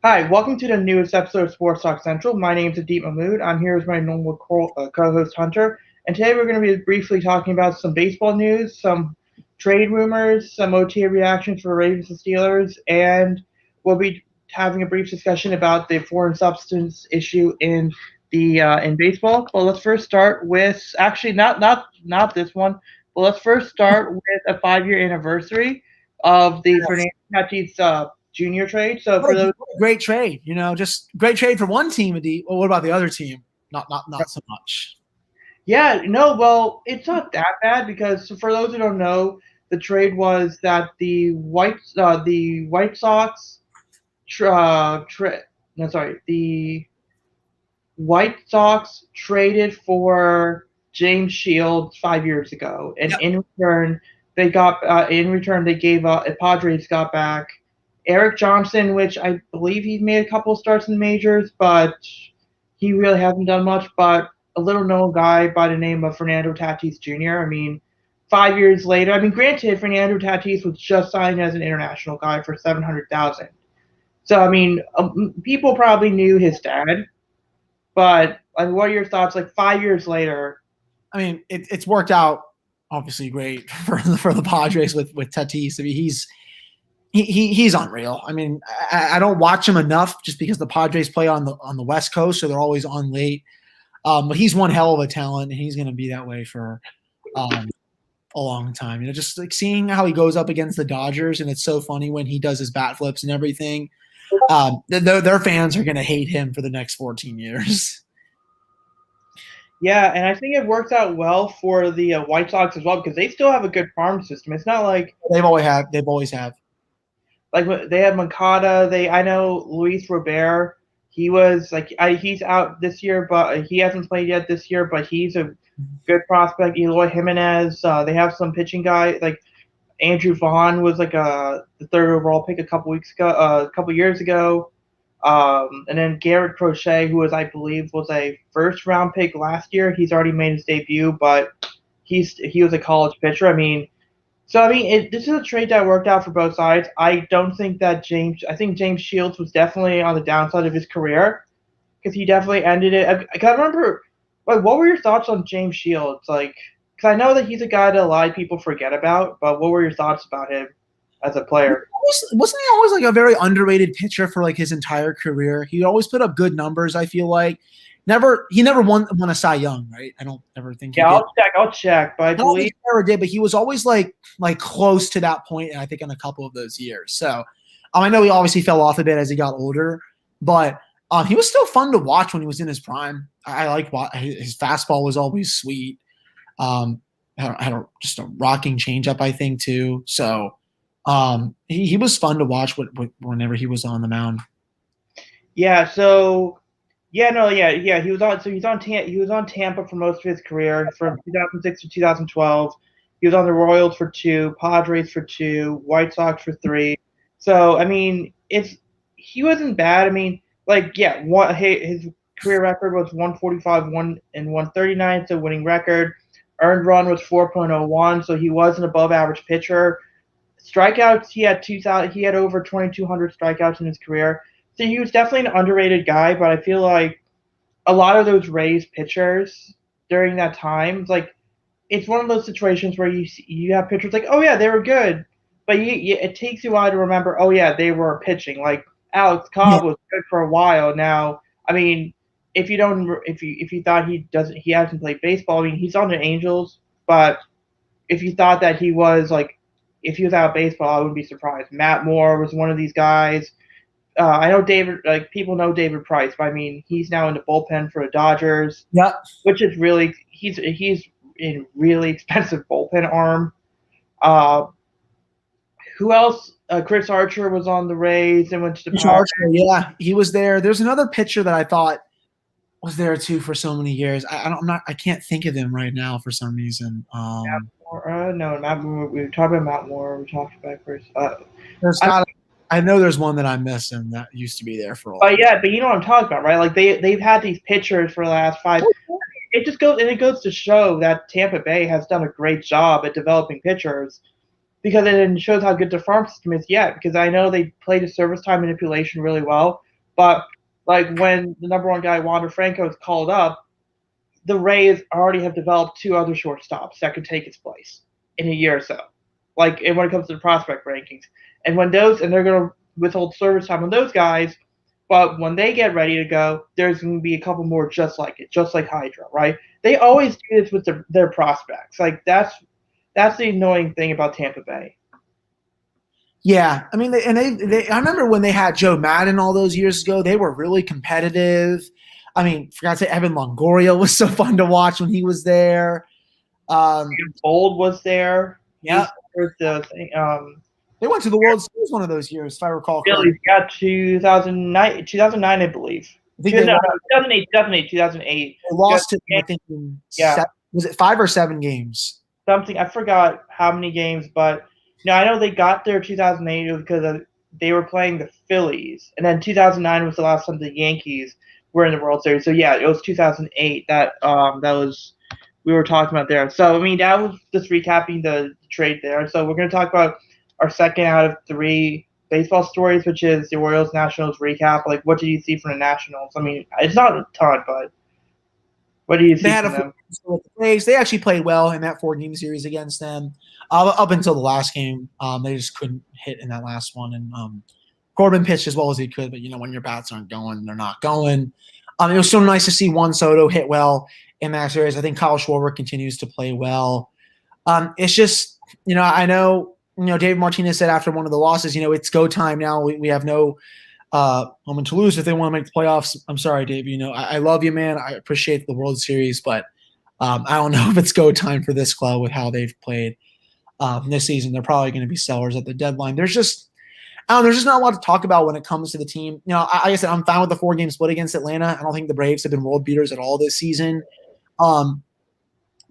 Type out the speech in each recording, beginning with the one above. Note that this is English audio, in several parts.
Hi, welcome to the newest episode of Sports Talk Central. My name is Adeep Mahmood. I'm here with my normal co-host Hunter, and today we're going to be briefly talking about some baseball news, some trade rumors, some OTA reactions for Ravens and Steelers, and we'll be having a brief discussion about the foreign substance issue in baseball. But let's first start with actually not this one, but let's first start with a 5-year anniversary of the Yes. Fernando Tatis junior trade. So What for a, those what a great trade, just great trade for one team. Well, what about the other team? Not so much. Yeah, no, well, it's not that bad because for those who don't know, the trade was that the White Sox, no, sorry, the White Sox traded for James Shields 5 years ago, and Yep. in return they gave Padres got back Eric Johnson, which I believe he's made a couple starts in the majors, but he really hasn't done much. But a little known guy by the name of Fernando Tatis Jr. I mean, 5 years later, I mean, granted, Fernando Tatis was just signed as an international guy for 700,000. So I mean, people probably knew his dad, but like, what are your thoughts? Like 5 years later. I mean, it's worked out obviously great for the Padres with Tatis. I mean, he's unreal. I mean, I don't watch him enough just because the Padres play on the West Coast, so they're always on late. But he's one hell of a talent, and he's going to be that way for a long time. Just like seeing how he goes up against the Dodgers, and it's so funny when he does his bat flips and everything. Their fans are going to hate him for the next 14 years. Yeah, and I think it works out well for the White Sox as well because they still have a good farm system. It's not like They've always have. They've always have. they have Mancada. I know Luis Robert. He's out this year, but he hasn't played yet this year. But he's a good prospect. Eloy Jimenez. They have some pitching guy like Andrew Vaughn was like the third overall pick a couple years ago. And then Garrett Crochet, who I believe was a first round pick last year. He's already made his debut, but he was a college pitcher. This is a trade that worked out for both sides. I think James Shields was definitely on the downside of his career because he definitely ended it. I remember, like, what were your thoughts on James Shields? Like, because I know that he's a guy that a lot of people forget about, but what were your thoughts about him as a player? Wasn't he always like a very underrated pitcher for like his entire career? He always put up good numbers. I feel like he never won a Cy Young, right? I don't ever think he Yeah, did. I'll check, but I I don't think believe. he ever did, but he was always like close to that point. I think in a couple of those years. So I know he obviously fell off a bit as he got older, but he was still fun to watch when he was in his prime. I like his fastball was always sweet. Had just a rocking changeup, I think too. So he was fun to watch whenever he was on the mound. Yeah, so yeah, no, yeah. He was on Tampa for most of his career from 2006 to 2012. He was on the Royals for two, Padres for two, White Sox for three. So I mean, it's he wasn't bad. I mean, like yeah, his career record was 145, 139. It's a winning record. Earned run was 4.01, so he was an above average pitcher. Strikeouts, he had over 2,200 strikeouts in his career. So he was definitely an underrated guy, but I feel like a lot of those Rays pitchers during that time, like it's one of those situations where you have pitchers like, oh yeah, they were good, but it takes you a while to remember, oh yeah, they were pitching. Like Alex Yeah, Cobb was good for a while now. I mean, if you thought he hasn't played baseball, I mean he's on the Angels, but if you thought that he was like if he was out of baseball, I wouldn't be surprised. Matt Moore was one of these guys. I know people know David Price, but I mean, he's now in the bullpen for the Dodgers, yeah. which is really he's in really expensive bullpen arm. Uh, who else? Chris Archer was on the Rays and went to the Pirates. Yeah, he was there. There's another pitcher that I thought was there too for so many years. I can't think of him right now for some reason. No, Matt Moore. We were talking about Matt Moore. We talked about Chris. There's I got. I know there's one that I'm missing that used to be there for a But long. yeah, but you know what I'm talking about, right? Like they've had these pitchers for the last five. It goes to show that Tampa Bay has done a great job at developing pitchers because it shows how good their farm system is. Yeah, because I know they play the service time manipulation really well, But like when the number one guy Wander Franco is called up, the Rays already have developed two other shortstops that could take his place in a year or so. Like and when it comes to the prospect rankings, and when those and they're going to withhold service time on those guys, but when they get ready to go, there's going to be a couple more just like it, just like Hydra, right? They always do this with their prospects. Like that's the annoying thing about Tampa Bay. Yeah, I mean, I remember when they had Joe Madden all those years ago. They were really competitive. I mean, forgot to say Evan Longoria was so fun to watch when he was there. Bold was there. Yeah, the thing. They went to the World Series one of those years, if I recall correctly. Phillies got 2009, I believe. I think 2008. They lost to them, I think, was it 5 or 7 games? Something I forgot how many games, but I know they got there 2008 because they were playing the Phillies, and then 2009 was the last time the Yankees were in the World Series. So yeah, it was 2008 that was we were talking about there. So I mean that was just recapping the trade there. So we're going to talk about our second out of 3 baseball stories, which is the Orioles Nationals recap. Like, what did you see from the Nationals? I mean, it's not a ton, but what do you see from them? They actually played well in that 4-game series against them. Up until the last game, they just couldn't hit in that last one. And Corbin pitched as well as he could, but when your bats aren't going, they're not going. It was so nice to see Juan Soto hit well in that series. I think Kyle Schwarber continues to play well. It's just, I know, David Martinez said after one of the losses, it's go time now. We have no moment to lose if they want to make the playoffs. I'm sorry, Dave. I love you, man. I appreciate the World Series, but I don't know if it's go time for this club with how they've played this season. They're probably going to be sellers at the deadline. There's just not a lot to talk about when it comes to the team. Like I said, I'm fine with the 4-game split against Atlanta. I don't think the Braves have been world beaters at all this season.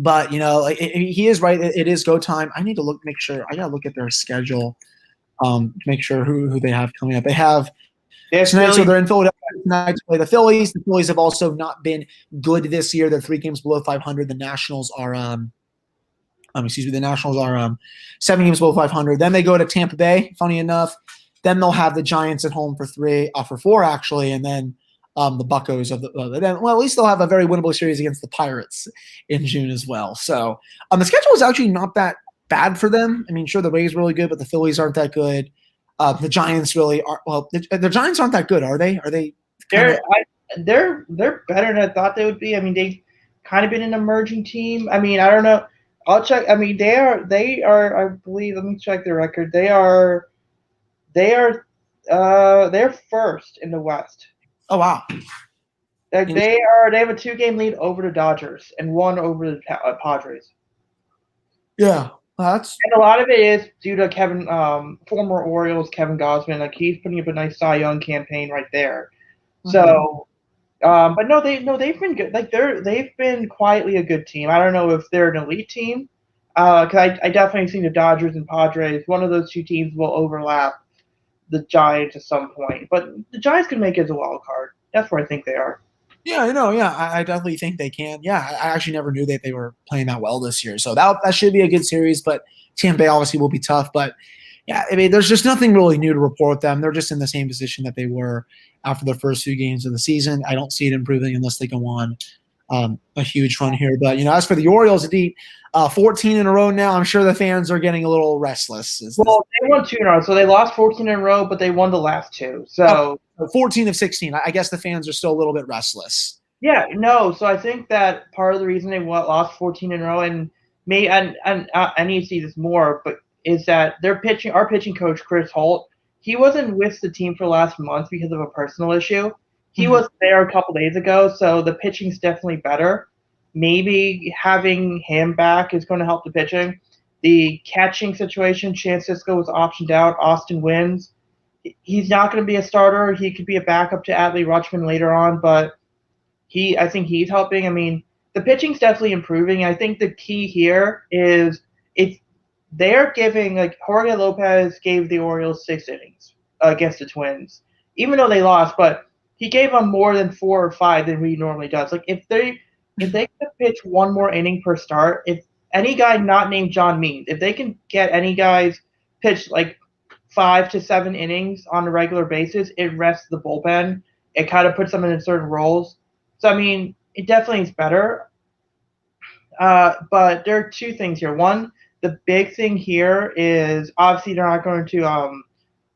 But he is right. It is go time. I need to make sure. I gotta look at their schedule to make sure who they have coming up. They have tonight, so they're in Philadelphia tonight to play the Phillies. The Phillies have also not been good this year. They're 3 games below 500. The Nationals are the Nationals are 7 games below 500. Then they go to Tampa Bay. Funny enough, then they'll have the Giants at home for 4 actually, and then the Buccos at least they'll have a very winnable series against the Pirates in June as well. So the schedule is actually not that bad for them. I mean, sure, the Rays are really good, but the Phillies aren't that good. The Giants really are. Well, the Giants aren't that good, are they? Are they? They're better than I thought they would be. I mean, they've kind of been an emerging team. I mean, I don't know. I'll check. I mean, they are. I believe. Let me check their record. They're first in the West. Oh wow! They have a 2-game lead over the Dodgers and 1 over the Padres. Yeah, and a lot of it is due to Kevin, former Orioles Kevin Gausman. Like he's putting up a nice Cy Young campaign right there. Mm-hmm. So, but they've been good. Like they've been quietly a good team. I don't know if they're an elite team, because I definitely think the Dodgers and Padres. One of those 2 teams will overlap the Giants at some point, but the Giants can make it as a wild card. That's where I think they are. Yeah, I know. Yeah, I definitely think they can. Yeah, I actually never knew that they were playing that well this year. So that should be a good series, but Tampa Bay obviously will be tough. But yeah, I mean, there's just nothing really new to report with them. They're just in the same position that they were after the first 2 games of the season. I don't see it improving unless they go on a huge run here. But, as for the Orioles, indeed, 14 in a row now, I'm sure the fans are getting a little restless. Well, they won 2 in a row, so they lost 14 in a row, but they won the last 2. So 14 of 16. I guess the fans are still a little bit restless. Yeah, no. So I think that part of the reason they lost 14 in a row, and I need to see this more, but is that our pitching coach Chris Holt, he wasn't with the team for the last month because of a personal issue. He was there a couple days ago, so the pitching's definitely better. Maybe having him back is going to help the pitching. The catching situation, Chance Sisco was optioned out. Austin Wins. He's not going to be a starter. He could be a backup to Adley Rutschman later on, but I think he's helping. I mean, the pitching's definitely improving. I think the key here is they're giving, like Jorge Lopez gave the Orioles 6 innings against the Twins, even though they lost, but he gave them more than 4 or 5 than he normally does. Like if they could pitch 1 more inning per start, if any guy not named John Means, if they can get any guys pitch like 5 to 7 innings on a regular basis, it rests the bullpen. it kind of puts them in certain roles. So I mean, it definitely is better. But there are two things here. One, the big thing here is obviously they're not going to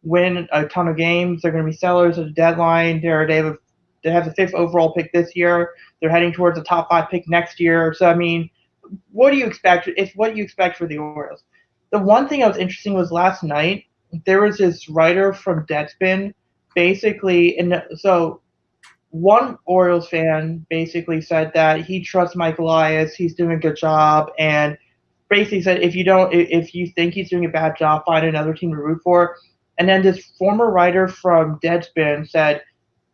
win a ton of games. They're going to be sellers at the deadline. They have the fifth overall pick this year. They're heading towards the top five pick next year. So I mean, what do you expect? It's what you expect for the Orioles. The one thing that was interesting was last night there was this writer from Deadspin, basically, and so one Orioles fan basically said that he trusts Mike Elias, he's doing a good job, and basically said if you think he's doing a bad job, find another team to root for. And then this former writer from Deadspin said,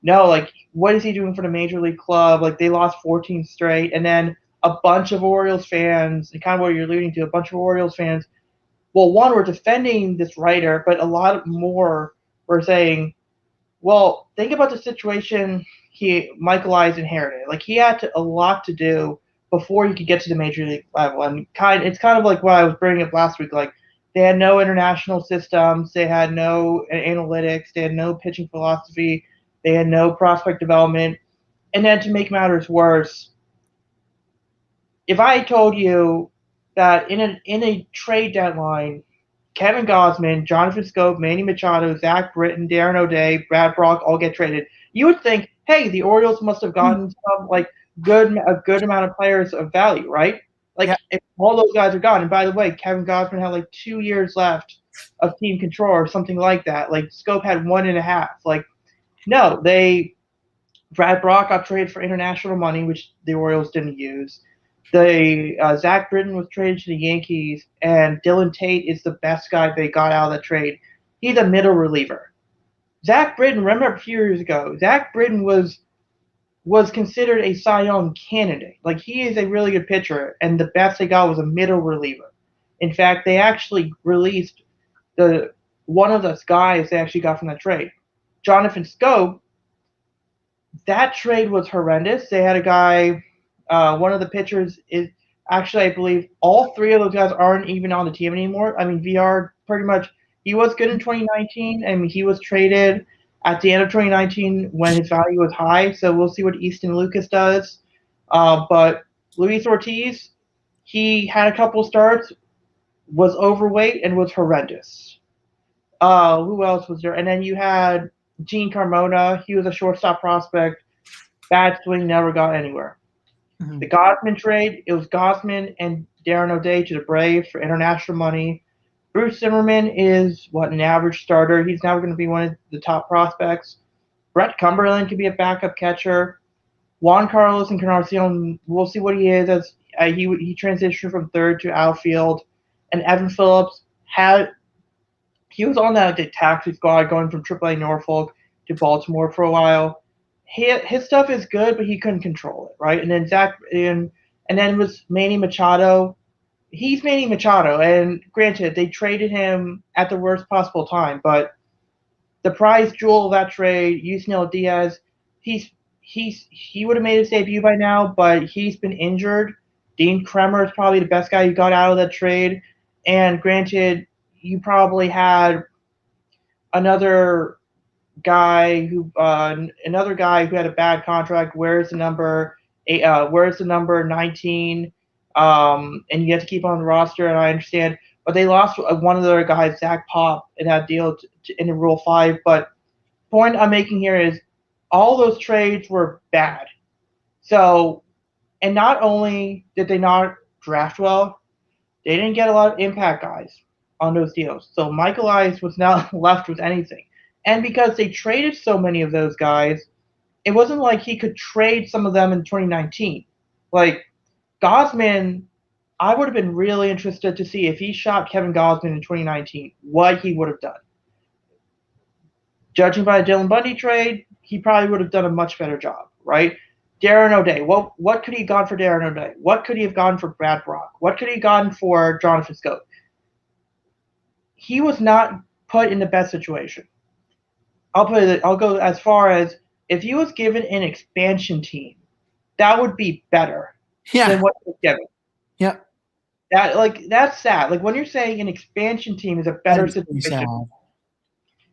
no, like what is he doing for the major league club? Like they lost 14 straight, and then a bunch of Orioles fans, and kind of what you're alluding to, a bunch of Orioles fans, well, one were defending this writer, but a lot more were saying, well, think about the situation Michael Eyes inherited. Like he had a lot to do before he could get to the major league level, and it's kind of like what I was bringing up last week. Like they had no international systems, they had no analytics, they had no pitching philosophy, they had no prospect development, and then to make matters worse, if I told you that in a trade deadline, Kevin Gausman, Jonathan Scope, Manny Machado, Zach Britton, Darren O'Day, Brad Brock all get traded, you would think, hey, the Orioles must have gotten some a good amount of players of value, right? Like Yeah. if all those guys are gone, and by the way, Kevin Gausman had like 2 years left of team control or something like that. Like Scope had 1.5. Like no, Brad Brock got traded for international money, which the Orioles didn't use. Zach Britton was traded to the Yankees, and Dylan Tate is the best guy they got out of the trade. He's a middle reliever. Zach Britton, remember a few years ago, Zach Britton was considered a Cy Young candidate. Like he is a really good pitcher, and the best they got was a middle reliever. In fact, they actually released one of those guys they actually got from that trade, Jonathan Scope. That trade was horrendous. They had a guy. One of the pitchers is actually, I believe, all three of those guys aren't even on the team anymore. I mean, VR pretty much he was good in 2019, and he was traded at the end of 2019 when his value was high. So we'll see what Easton Lucas does. But Luis Ortiz, he had a couple starts, was overweight, and was horrendous. Who else was there? And then you had Gene Carmona. He was a shortstop prospect. Bad swing, never got anywhere. The Gausman trade, it was Gausman and Darren O'Day to the Braves for international money. Bruce Zimmerman is, an average starter. He's now going to be one of the top prospects. Brett Cumberland could be a backup catcher. Juan Carlos Encarnacion, we'll see what he is as he transitioned from third to outfield. And Evan Phillips he was on that taxi squad going from AAA Norfolk to Baltimore for a while. His stuff is good, but he couldn't control it, right? And then and then was Manny Machado. He's Manny Machado, and granted, they traded him at the worst possible time, but the prize jewel of that trade, Yusniel Diaz, he would have made his debut by now, but he's been injured. Dean Kremer is probably the best guy you got out of that trade, and granted, you probably had another guy who had a bad contract. Where's the number 19? And you have to keep on the roster. And I understand, but they lost one of their guys, Zach Pop, in that deal in Rule 5. But the point I'm making here is all those trades were bad. So, and not only did they not draft well, they didn't get a lot of impact guys on those deals. So Michael Eyes was not left with anything. And because they traded so many of those guys, it wasn't like he could trade some of them in 2019. Like Gausman, I would have been really interested to see if he shot Kevin Gausman in 2019, what he would have done. Judging by the Dylan Bundy trade, he probably would have done a much better job, right? Darren O'Day, what could he have gone for Darren O'Day? What could he have gone for Brad Brock? What could he have gone for Jonathan Scope? He was not put in the best situation. I'll go as far as if he was given an expansion team, that would be better than what he was given. Yeah. That's sad. Like when you're saying an expansion team is a better situation.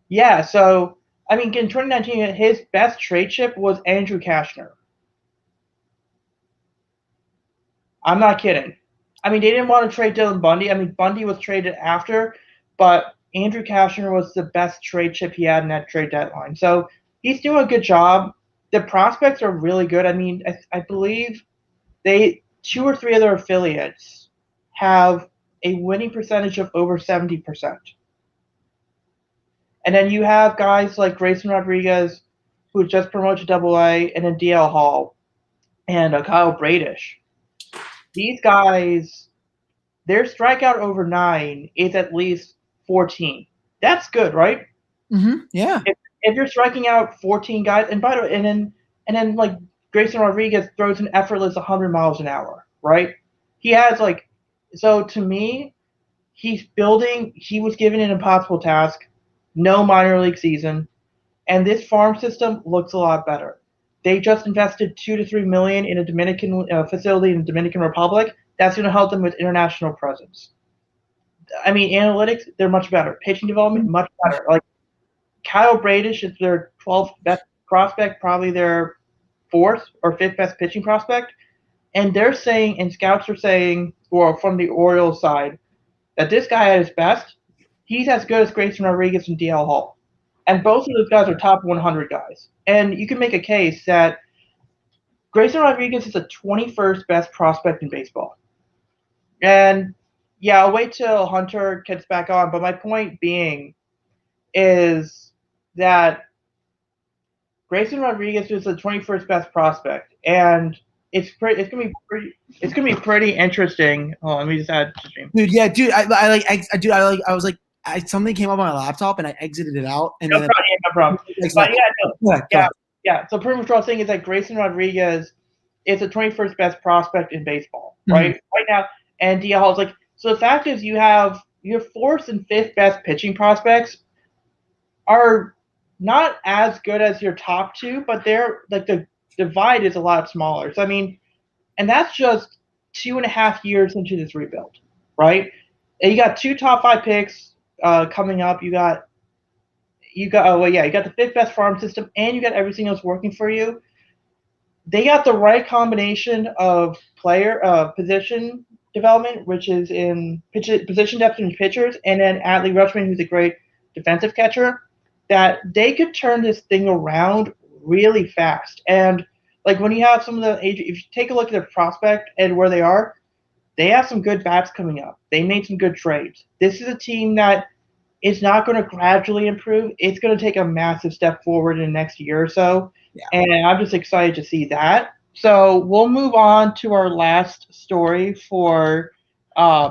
Yeah, so I mean, in 2019, his best trade chip was Andrew Cashner. I'm not kidding. I mean, they didn't want to trade Dylan Bundy. I mean, Bundy was traded after, but Andrew Cashner was the best trade chip he had in that trade deadline. So he's doing a good job. The prospects are really good. I mean, I believe they 2 or 3 of their affiliates have a winning percentage of over 70%. And then you have guys like Grayson Rodriguez, who was just promoted to Double A, and then DL Hall and Kyle Bradish. These guys, their strikeout over 9 is at least 14. That's good, right? Mm-hmm. Yeah. If you're striking out 14 guys, and by the way, and then like Grayson Rodriguez throws an effortless 100 miles an hour, right? He has like, so to me, he's building. He was given an impossible task, no minor league season, and this farm system looks a lot better. They just invested 2 to 3 million in a Dominican facility in the Dominican Republic. That's going to help them with international presence. I mean, analytics, they're much better. Pitching development, much better. Like Kyle Bradish is their 12th best prospect, probably their 4th or 5th best pitching prospect. And they're saying, and scouts are saying, or from the Orioles side, that this guy at his best, he's as good as Grayson Rodriguez and DL Hall. And both of those guys are top 100 guys. And you can make a case that Grayson Rodriguez is the 21st best prospect in baseball. And yeah, I'll wait till Hunter gets back on. But my point being is that Grayson Rodriguez is the 21st best prospect, and it's gonna be pretty interesting. Oh, let me just add to stream. Dude, yeah, dude, I was like, something came up on my laptop and I exited it out. And No then problem. Yeah, no problem. But yeah. So pretty much what I'm saying is that Grayson Rodriguez is the 21st best prospect in baseball, right? Right now, and DL Hall's like, so the fact is you have your 4th and 5th best pitching prospects are not as good as your top 2, but they're like the divide is a lot smaller. So I mean, and that's just 2.5 years into this rebuild, right? And you got 2 top 5 picks coming up. You got you got the 5th best farm system, and you got everything else working for you. They got the right combination of player position development, which is in position depth in pitchers, and then Adley Rutschman, who's a great defensive catcher, that they could turn this thing around really fast. And like when you have some of the age, if you take a look at their prospect and where they are, they have some good bats coming up. They made some good trades. This is a team that is not going to gradually improve. It's going to take a massive step forward in the next year or so. Yeah. And I'm just excited to see that. So we'll move on to our last story for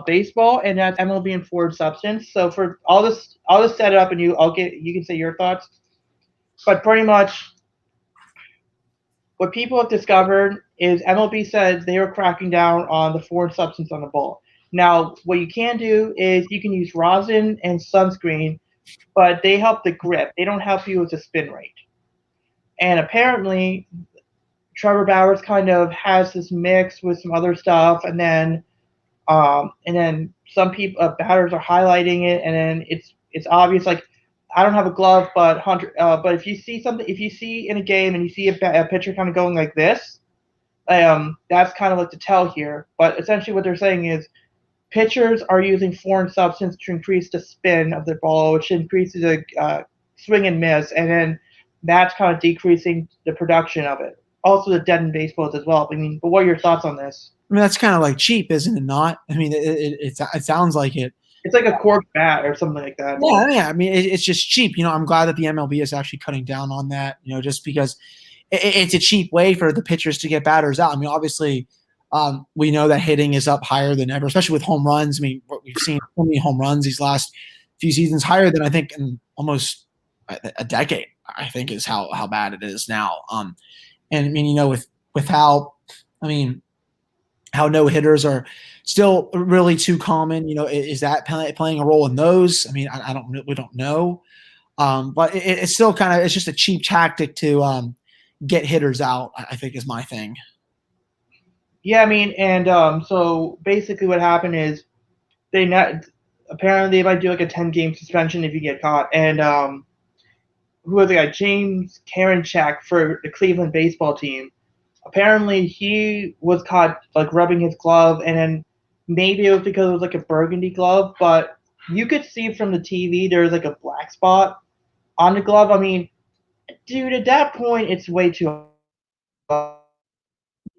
baseball, and that's MLB and Foreign Substance. So for all this, I'll just set it up, and you can say your thoughts. But pretty much, what people have discovered is MLB said they are cracking down on the foreign substance on the ball. Now, what you can do is you can use rosin and sunscreen, but they help the grip. They don't help you with the spin rate. And apparently, Trevor Bauer kind of has this mix with some other stuff, and then some people batters are highlighting it, and then it's obvious. Like, I don't have a glove, but Hunter. But if you see in a game and you see a pitcher kind of going like this, that's kind of like the tell here. But essentially, what they're saying is pitchers are using foreign substance to increase the spin of their ball, which increases the swing and miss, and then that's kind of decreasing the production of it. Also, the deadened baseballs as well. I mean, but what are your thoughts on this? I mean, that's kind of like cheap, isn't it? Not. I mean, it sounds like it. It's like a cork bat or something like that. Yeah. I mean, it's just cheap. I'm glad that the MLB is actually cutting down on that. Just because it's a cheap way for the pitchers to get batters out. I mean, obviously, we know that hitting is up higher than ever, especially with home runs. I mean, we've seen so many home runs these last few seasons, higher than I think in almost a decade. I think is how bad it is now. And I mean, with how no hitters are still really too common. Is that playing a role in those? I mean, we don't know. But it's still it's just a cheap tactic to get hitters out, I think is my thing. Yeah, I mean, and so basically what happened is apparently they might do like a 10-game suspension if you get caught. And who was the guy, James Karinchak for the Cleveland baseball team. Apparently, he was caught like rubbing his glove, and then maybe it was because it was like a burgundy glove, but you could see from the TV there's like a black spot on the glove. I mean, dude, at that point, it's way too Yeah.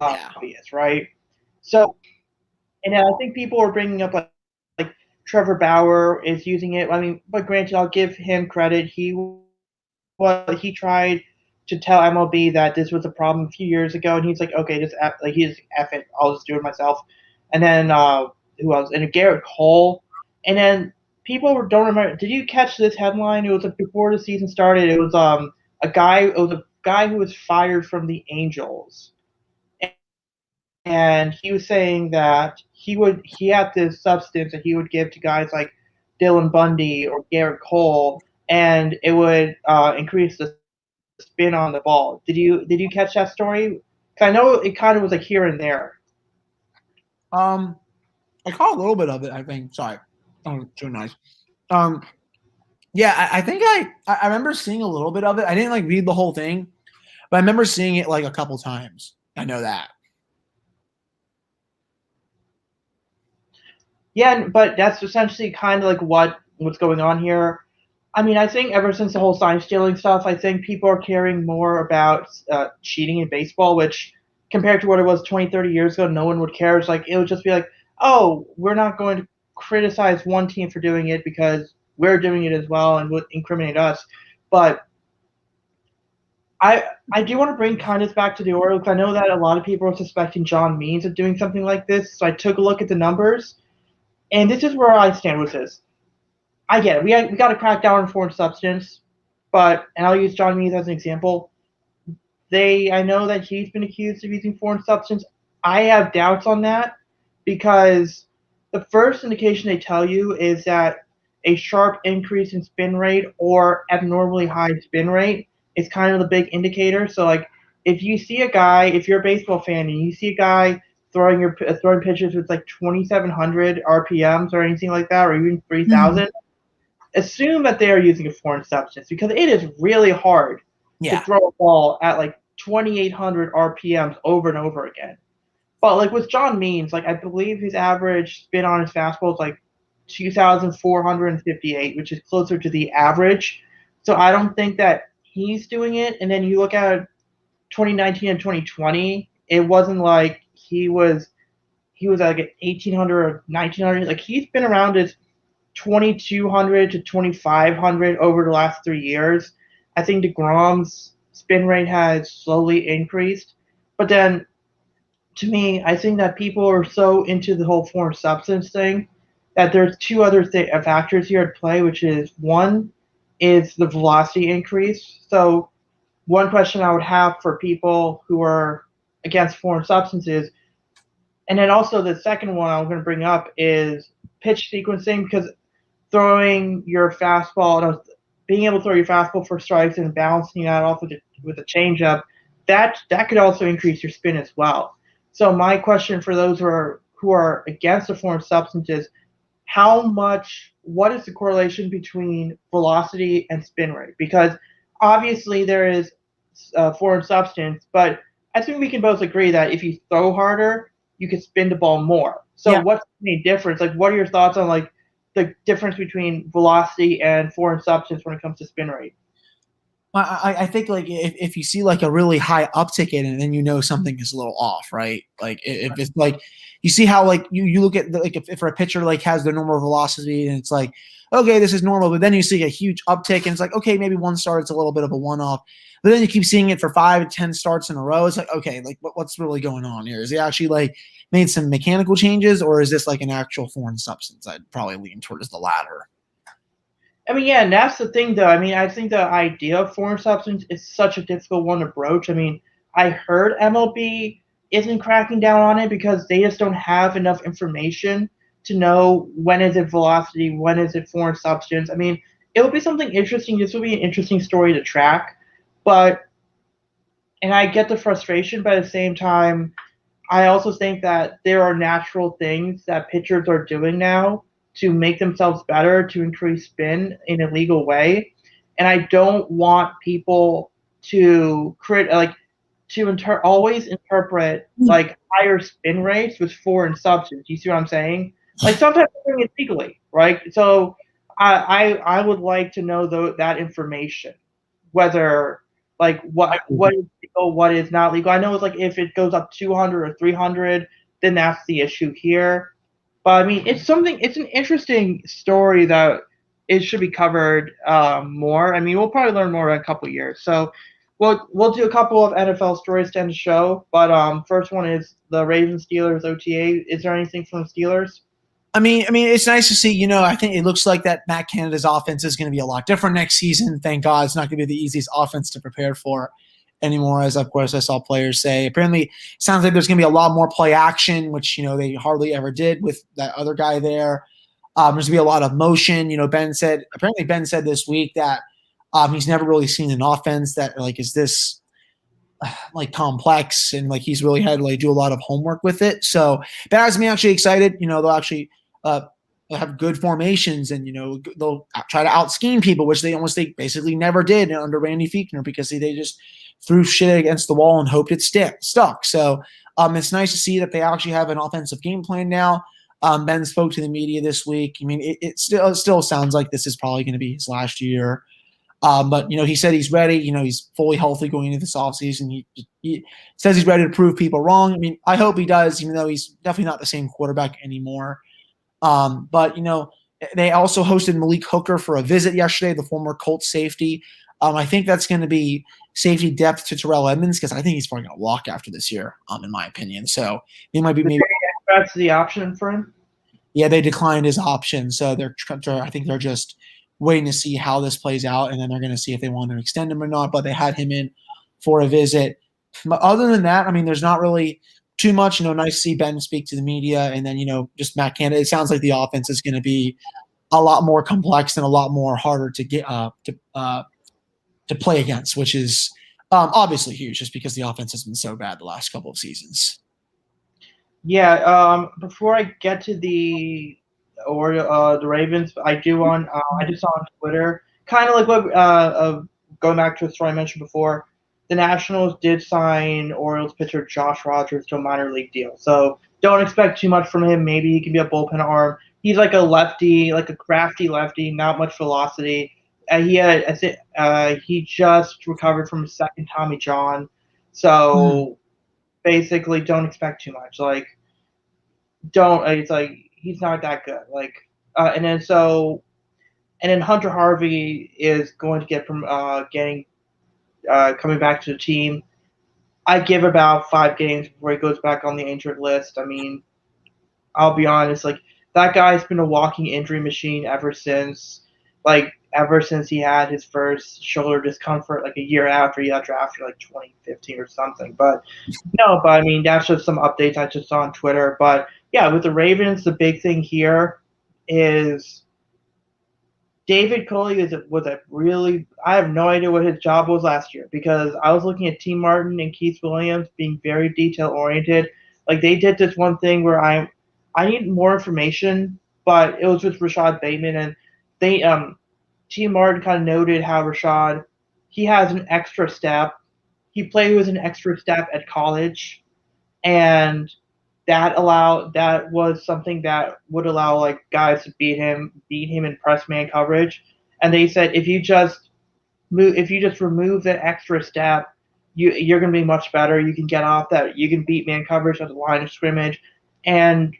obvious, right? So, and I think people are bringing up like Trevor Bauer is using it. I mean, but granted, I'll give him credit. He tried to tell MLB that this was a problem a few years ago, and he's like, okay, just like he's F it, I'll just do it myself. And then who else? And Garrett Cole, and then people don't remember. Did you catch this headline? It was like before the season started. It was a guy. It was a guy who was fired from the Angels, and he was saying that he had this substance that he would give to guys like Dylan Bundy or Garrett Cole, and it would increase the spin on the ball. Did you catch that story? 'Cause I know it kind of was like here and there. I caught a little bit of it, I think. Sorry. Oh, too nice. Yeah, I think I remember seeing a little bit of it. I didn't like read the whole thing, but I remember seeing it like a couple times. I know that. Yeah, but that's essentially kind of like what's going on here. I mean, I think ever since the whole sign stealing stuff, I think people are caring more about cheating in baseball, which compared to what it was 20, 30 years ago, no one would care. It's like it would just be like, oh, we're not going to criticize one team for doing it because we're doing it as well and would incriminate us. But I do want to bring kindness back to the Orioles. I know that a lot of people are suspecting John Means of doing something like this, so I took a look at the numbers, and this is where I stand with this. I get it. We got to crack down on foreign substance, but and I'll use John Means as an example. I know that he's been accused of using foreign substance. I have doubts on that because the first indication they tell you is that a sharp increase in spin rate or abnormally high spin rate is kind of the big indicator. So like if you see a guy, if you're a baseball fan and you see a guy throwing pitches with like 2,700 RPMs or anything like that, or even 3,000, assume that they are using a foreign substance because it is really hard to throw a ball at like 2,800 RPMs over and over again. But like with John Means, like I believe his average spin on his fastball is like 2,458, which is closer to the average. So I don't think that he's doing it. And then you look at 2019 and 2020, it wasn't like he was like at 1,800 or 1,900. Like he's been around his 2,200 to 2,500 over the last 3 years. I think DeGrom's spin rate has slowly increased. But then, to me, I think that people are so into the whole foreign substance thing that there's two other factors here at play, which is one is the velocity increase. So one question I would have for people who are against foreign substances, and then also the second one I'm going to bring up is pitch sequencing, because throwing your fastball, being able to throw your fastball for strikes and balancing that off with a changeup, that could also increase your spin as well. So my question for those who are against the foreign substance is, what is the correlation between velocity and spin rate? Because obviously there is foreign substance, but I think we can both agree that if you throw harder, you can spin the ball more. So what's the main difference? Like, what are your thoughts on like the difference between velocity and foreign substance when it comes to spin rate? I think like if you see like a really high uptick in it, then you know something is a little off, right? Like if it's like you see how like you look at like if a pitcher like has their normal velocity and it's like, okay, this is normal, but then you see a huge uptick and it's like, okay, maybe one start it's a little bit of a one-off, but then you keep seeing it for 5 to 10 starts in a row. It's like, okay, like what's really going on here? Is he actually like made some mechanical changes, or is this like an actual foreign substance? I'd probably lean towards the latter. I mean, yeah, and that's the thing, though. I mean, I think the idea of foreign substance is such a difficult one to broach. I mean, I heard MLB isn't cracking down on it because they just don't have enough information to know when is it velocity, when is it foreign substance. I mean, it would be something interesting. This would be an interesting story to track. And I get the frustration, but at the same time, I also think that there are natural things that pitchers are doing now to make themselves better, to increase spin in a legal way. and I don't want people to always interpret like higher spin rates with foreign substance. You see what I'm saying? Like sometimes they're doing it legally, right? So I would like to know that information, whether like what is legal, what is not legal. I know it's like if it goes up 200 or 300, then that's the issue here. But I mean, it's an interesting story that it should be covered more. I mean, we'll probably learn more in a couple of years. So we'll do a couple of NFL stories to end the show. But first one is the Ravens Steelers OTA. Is there anything from the Steelers? I mean, it's nice to see. I think it looks like that Matt Canada's offense is going to be a lot different next season. Thank God, it's not going to be the easiest offense to prepare for anymore. As of course I saw players say. Apparently, it sounds like there's going to be a lot more play action, which they hardly ever did with that other guy there. There's going to be a lot of motion. Ben said this week that he's never really seen an offense that like is this like complex, and like he's really had to like do a lot of homework with it. So that has me actually excited. They'll actually have good formations, and they'll try to out scheme people, which they basically never did under Randy Fichtner, because they just threw shit against the wall and hoped it stuck. So it's nice to see that they actually have an offensive game plan now. Ben spoke to the media this week. I mean, it still sounds like this is probably going to be his last year. But he said he's ready. He's fully healthy going into this offseason. He says he's ready to prove people wrong. I mean, I hope he does, even though he's definitely not the same quarterback anymore. But they also hosted Malik Hooker for a visit yesterday, the former Colts safety. I think that's going to be safety depth to Terrell Edmonds, because I think he's probably going to walk after this year, in my opinion. So he might be maybe that's the option for him. Yeah, they declined his option, so I think they're just waiting to see how this plays out, and then they're going to see if they want to extend him or not. But they had him in for a visit. But other than that, I mean, there's not really too much. Nice to see Ben speak to the media, and then just Matt Canada. It sounds like the offense is going to be a lot more complex and a lot more harder to get to play against, which is obviously huge, just because the offense has been so bad the last couple of seasons. Yeah. Before I get to the Ravens, I just saw on Twitter, kind of like what going back to a story I mentioned before, the Nationals did sign Orioles pitcher Josh Rogers to a minor league deal. So don't expect too much from him. Maybe he can be a bullpen arm. He's like a lefty, like a crafty lefty, not much velocity. He just recovered from his second Tommy John, so basically don't expect too much. Like, it's like he's not that good. Like, and then Hunter Harvey is going to get from coming back to the team. I give about 5 games before he goes back on the injured list. I mean, I'll be honest, like that guy's been a walking injury machine ever since he had his first shoulder discomfort, like a year after he got drafted, like 2015 or something. But I mean, that's just some updates I just saw on Twitter. But yeah, with the Ravens, the big thing here is David Culley I have no idea what his job was last year, because I was looking at T. Martin and Keith Williams being very detail oriented. Like they did this one thing where I need more information, but it was with Rashad Bateman, and they T. Martin kind of noted how Rashad, he has an extra step. He played with an extra step at college, and that was something that would allow like guys to beat him in press man coverage. And they said if you just remove that extra step, you're going to be much better. You can get off that. You can beat man coverage at the line of scrimmage. And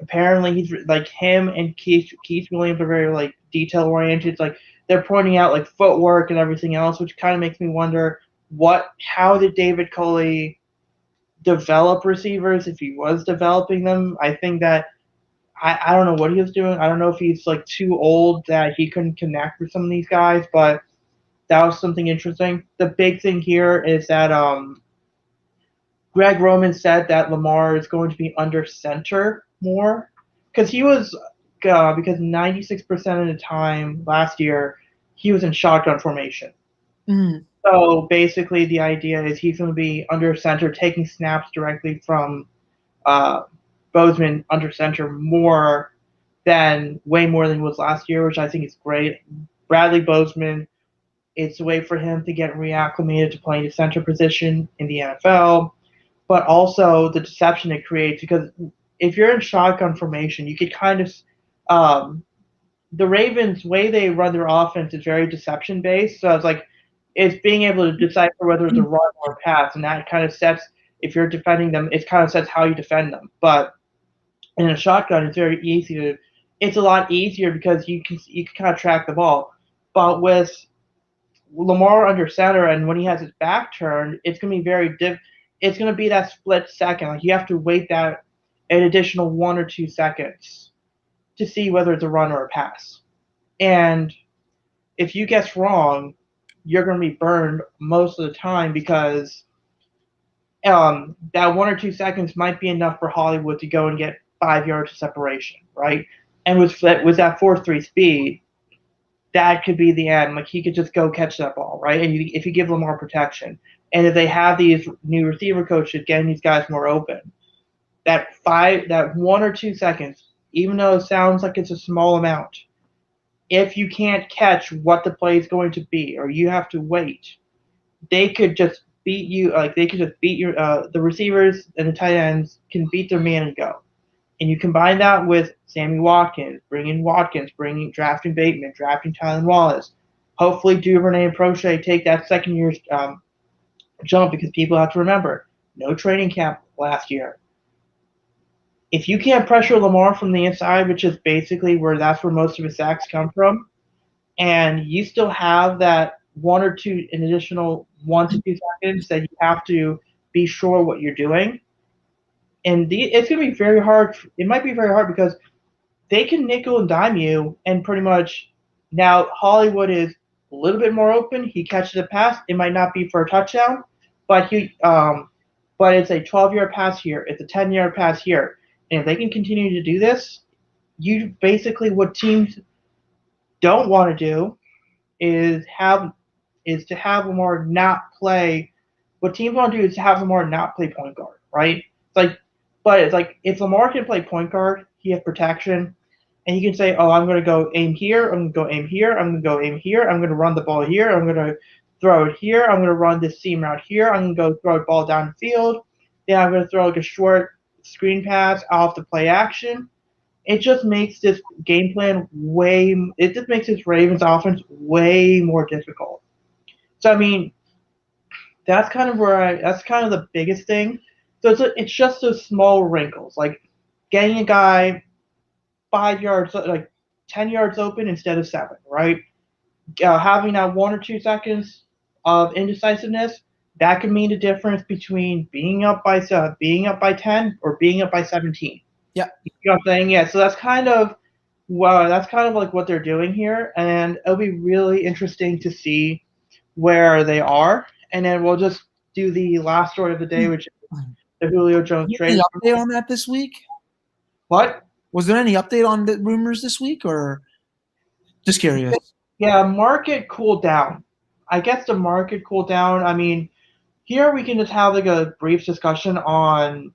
apparently he's like, him and Keith Williams are very like detail oriented. It's like they're pointing out like footwork and everything else, which kind of makes me wonder how did David Culley develop receivers if he was developing them. I think that I don't know what he was doing. I don't know if he's like too old that he couldn't connect with some of these guys, but that was something interesting. The big thing here is that Greg Roman said that Lamar is going to be under center more, because because 96% of the time last year he was in shotgun formation. So basically the idea is he's going to be under center, taking snaps directly from Bozeman under center way more than he was last year, which I think is great. Bradley Bozeman It's a way for him to get reacclimated to playing the center position in the NFL, but also the deception it creates because if you're in shotgun formation, you could kind of the Ravens way they run their offense is very deception based. So it's being able to decipher whether it's a run or a pass, and that kind of sets if you're defending them, it kind of sets how you defend them. But in a shotgun, it's a lot easier because you can kind of track the ball. But with Lamar under center and when he has his back turned, it's going to be it's going to be that split second. Like you have to wait that an additional 1 or 2 seconds to see whether it's a run or a pass. And if you guess wrong, you're going to be burned most of the time because that 1 or 2 seconds might be enough for Hollywood to go and get 5 yards of separation, right? And with that 4.3 speed, that could be the end. Like he could just go catch that ball, right? And if you give Lamar protection, and if they have these new receiver coaches getting these guys more open, that 1 or 2 seconds, even though it sounds like it's a small amount, if you can't catch what the play is going to be, or you have to wait, they could just beat you. Like they could just beat the receivers and the tight ends can beat their man and go. And you combine that with Sammy Watkins, drafting Bateman, drafting Tylan Wallace. Hopefully Duvernay and Prochet take that second year jump because people have to remember, no training camp last year. If you can't pressure Lamar from the inside, which is basically that's where most of his sacks come from, and you still have that an additional 1 to 2 seconds that you have to be sure what you're doing. And it's going to be very hard. It might be very hard because they can nickel and dime you, and pretty much now Hollywood is a little bit more open. He catches a pass. It might not be for a touchdown, but but it's a 12-yard pass here. It's a 10-yard pass here. And if they can continue to do this, you basically what teams don't want to do is to have Lamar not play. What teams want to do is to have Lamar not play point guard, right? It's like if Lamar can play point guard, he has protection, and you can say, "Oh, I'm going to go aim here. I'm going to go aim here. I'm going to go aim here. I'm going to run the ball here. I'm going to throw it here. I'm going to run this seam route here. I'm going to go throw the ball down the field. Then I'm going to throw like a short screen pass off the play action." It just makes this game plan it just makes this Ravens offense way more difficult. So, I mean, that's kind of the biggest thing. So it's just those small wrinkles, like getting a guy 5 yards, like 10 yards open instead of 7, right? Having that 1 or 2 seconds of indecisiveness, that could mean the difference between being up by 10 or being up by 17. Yeah. You know what I'm saying? Yeah. So that's kind of like what they're doing here, and it'll be really interesting to see where they are. And then we'll just do the last story of the day, which is the Julio Jones trade. Any update on that this week? What? Was there any update on the rumors this week, or just curious? Yeah, market cooled down. I guess the market cooled down. I mean, here we can just have like a brief discussion on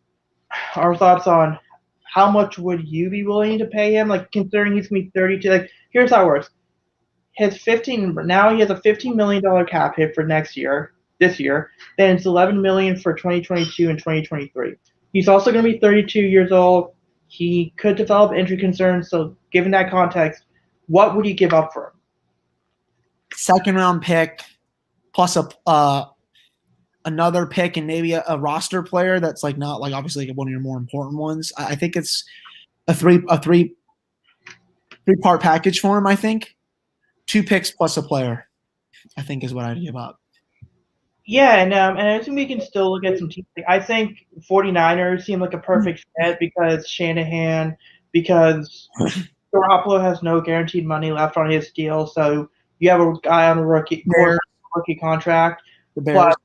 our thoughts on how much would you be willing to pay him, like considering he's gonna be 32. Like, here's how it works. Now he has a $15 million cap hit for this year. Then it's $11 million for 2022 and 2023. He's also going to be 32 years old. He could develop injury concerns. So, given that context, what would you give up for him? Second round pick plus another pick and maybe a roster player that's like not like obviously like one of your more important ones. I think it's a three-part package for him. I think 2 picks plus a player, I think, is what I'd give up. Yeah, and I think we can still look at some teams. I think 49ers seem like a perfect fit because Garoppolo has no guaranteed money left on his deal, so you have a guy on a rookie contract. The Bears.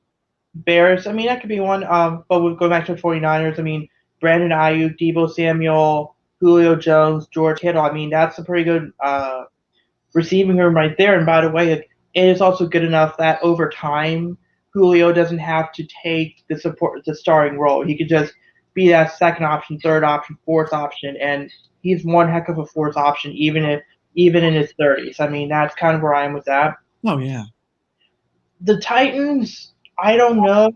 Bears, I mean, that could be one. But we'll go back to the 49ers. I mean, Brandon Ayuk, Deebo Samuel, Julio Jones, George Kittle. I mean, that's a pretty good receiving room right there. And by the way, it is also good enough that over time, Julio doesn't have to take the starring role. He could just be that second option, third option, fourth option, and he's one heck of a fourth option, even in his 30s. I mean, that's kind of where I am with that. Oh yeah. The Titans, I don't know.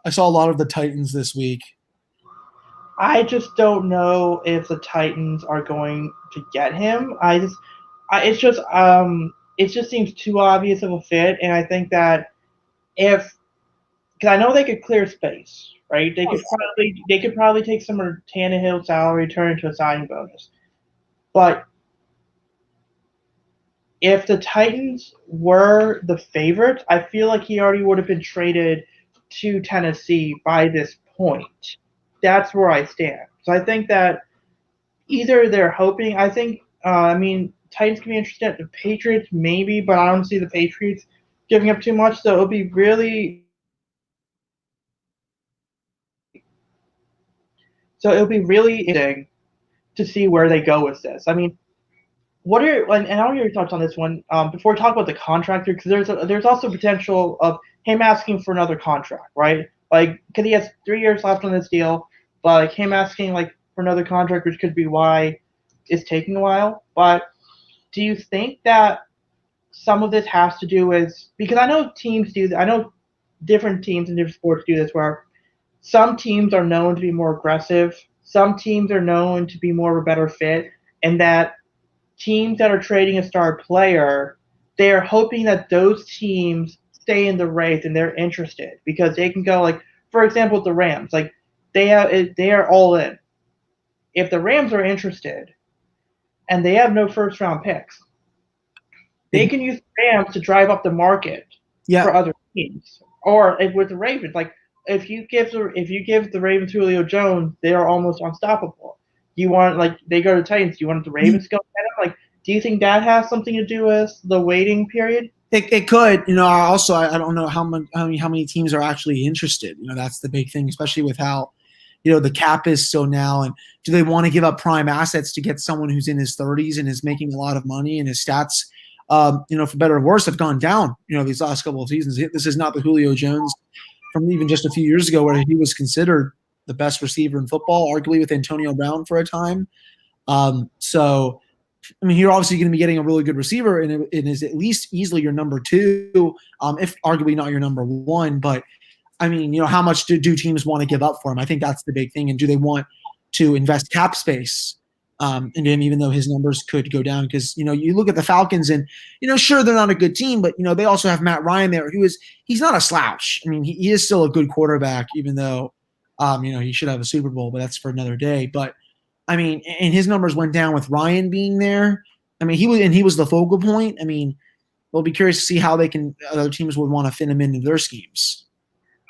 I saw a lot of the Titans this week. I just don't know if the Titans are going to get him. It just seems too obvious of a fit, and I think that if because I know they could clear space, right? They could probably take some of Tannehill's salary, turn it into a signing bonus. But if the Titans were the favorites, I feel like he already would have been traded to Tennessee by this point. That's where I stand. So I think that either they're hoping. I mean, Titans can be interested. The Patriots maybe, but I don't see the Patriots giving up too much. So it'll be really interesting to see where they go with this. I mean, and I want your thoughts on this one before we talk about the contractor, because there's also potential of him asking for another contract, right? Like, because he has 3 years left on this deal, but like him asking like for another contract, which could be why it's taking a while. But do you think that some of this has to do with because I know teams do I know different teams in different sports do this where some teams are known to be more aggressive, some teams are known to be more of a better fit, and that teams that are trading a star player, they're hoping that those teams stay in the race and they're interested because they can go like, for example, the Rams, like they are all in. If the Rams are interested and they have no first round picks, they can use the Rams to drive up the market for other teams. Or with the Ravens, like if you give the Ravens Julio Jones, they are almost unstoppable. You want like they go to Titans. You want the Ravens to go get him? Like, do you think that has something to do with the waiting period? It could. I don't know how many teams are actually interested. That's the big thing, especially with how the cap is so now. And do they want to give up prime assets to get someone who's in his 30s and is making a lot of money and his stats, for better or worse, have gone down, these last couple of seasons. This is not the Julio Jones from even just a few years ago where he was considered the best receiver in football, arguably with Antonio Brown for a time. So, I mean, you're obviously going to be getting a really good receiver, and it is at least easily your number two, if arguably not your number one. But, I mean, how much do teams want to give up for him? I think that's the big thing. And do they want to invest cap space in him, even though his numbers could go down? Because, you look at the Falcons and, sure, they're not a good team, but, they also have Matt Ryan there, he's not a slouch. I mean, he is still a good quarterback, even though, he should have a Super Bowl, but that's for another day. But, I mean, and his numbers went down with Ryan being there. I mean, he was the focal point. I mean, we'll be curious to see how other teams would want to fit him into their schemes.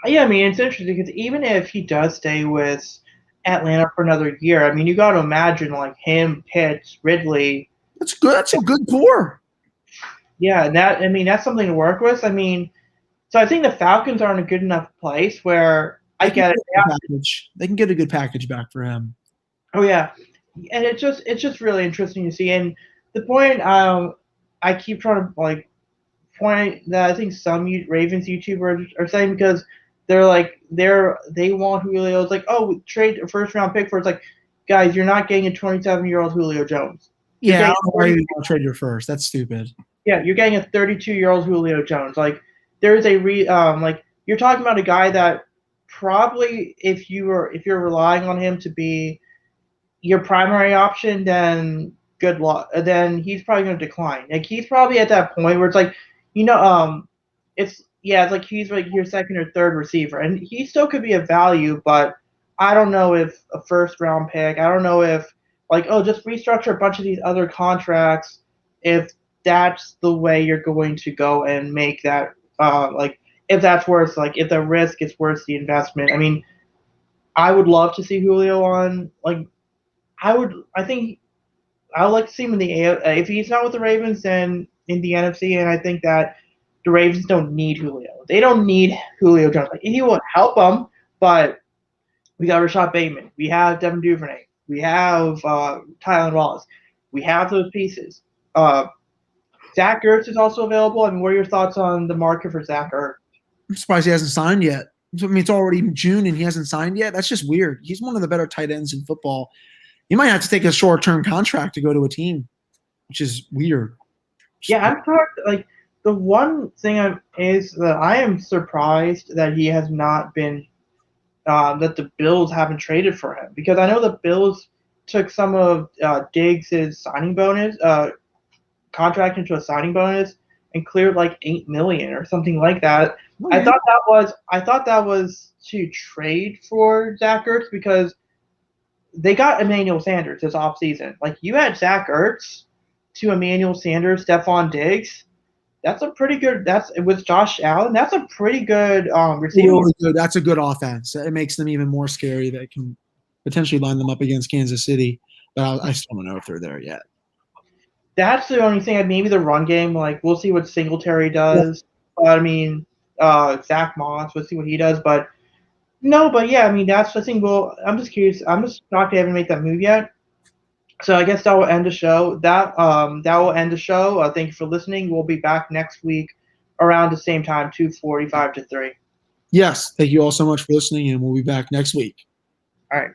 Yeah, I mean, it's interesting because even if he does stay with Atlanta for another year, I mean, you got to imagine like him, Pitts, Ridley. That's good. That's a good core. Yeah, and that's something to work with. I mean, so I think the Falcons are in a good enough place where I get it. They can get a good package back for him. Oh yeah, and it's just really interesting to see. And the point I keep trying to point that I think some Ravens YouTubers are saying because they want Julio. It's like, oh, trade a first round pick for. It's like, guys, you're not getting a 27-year-old Julio Jones. I don't know why you want to trade your first. That's stupid. Yeah, you're getting a 32-year-old Julio Jones. Like there's you're talking about a guy that probably if you're relying on him to be your primary option, then good luck. Then he's probably going to decline. Like he's probably at that point where it's like, it's like he's like your second or third receiver, and he still could be a value, but I don't know if a first round pick. I don't know if just restructure a bunch of these other contracts if that's the way you're going to go and make that if that's worth if the risk is worth the investment. I mean, I would love to see Julio on I would like to see him in the if he's not with the Ravens, then in the NFC, and I think that the Ravens don't need Julio. They don't need Julio Jones. He will help them, but we got Rashad Bateman. We have Devin Duvernay. We have Tylan Wallace. We have those pieces. Zach Ertz is also available. I mean, what are your thoughts on the market for Zach Ertz? I'm surprised he hasn't signed yet. I mean, it's already June and he hasn't signed yet. That's just weird. He's one of the better tight ends in football. You might have to take a short-term contract to go to a team, which is weird. Yeah, I'm talking the one thing is that I am surprised that he has not been that the Bills haven't traded for him, because I know the Bills took some of Diggs' signing bonus contract into a signing bonus and cleared like $8 million or something like that. Oh, yeah. I thought that was to trade for Zach Ertz, because they got Emmanuel Sanders this offseason. Like, you had Zach Ertz to Emmanuel Sanders, Stephon Diggs. That's a pretty good. That's with Josh Allen. That's a pretty good receiver. Really good. That's a good offense. It makes them even more scary. That can potentially line them up against Kansas City, but I still don't know if they're there yet. That's the only thing. Maybe the run game. Like, we'll see what Singletary does. Yeah. But I mean, Zach Moss. We'll see what he does. But no. But yeah. I mean, that's the thing. Well, I'm just curious. I'm just shocked they haven't made that move yet. So I guess that will end the show. That will end the show. Thank you for listening. We'll be back next week around the same time, 2:45 to 3. Yes. Thank you all so much for listening, and we'll be back next week. All right.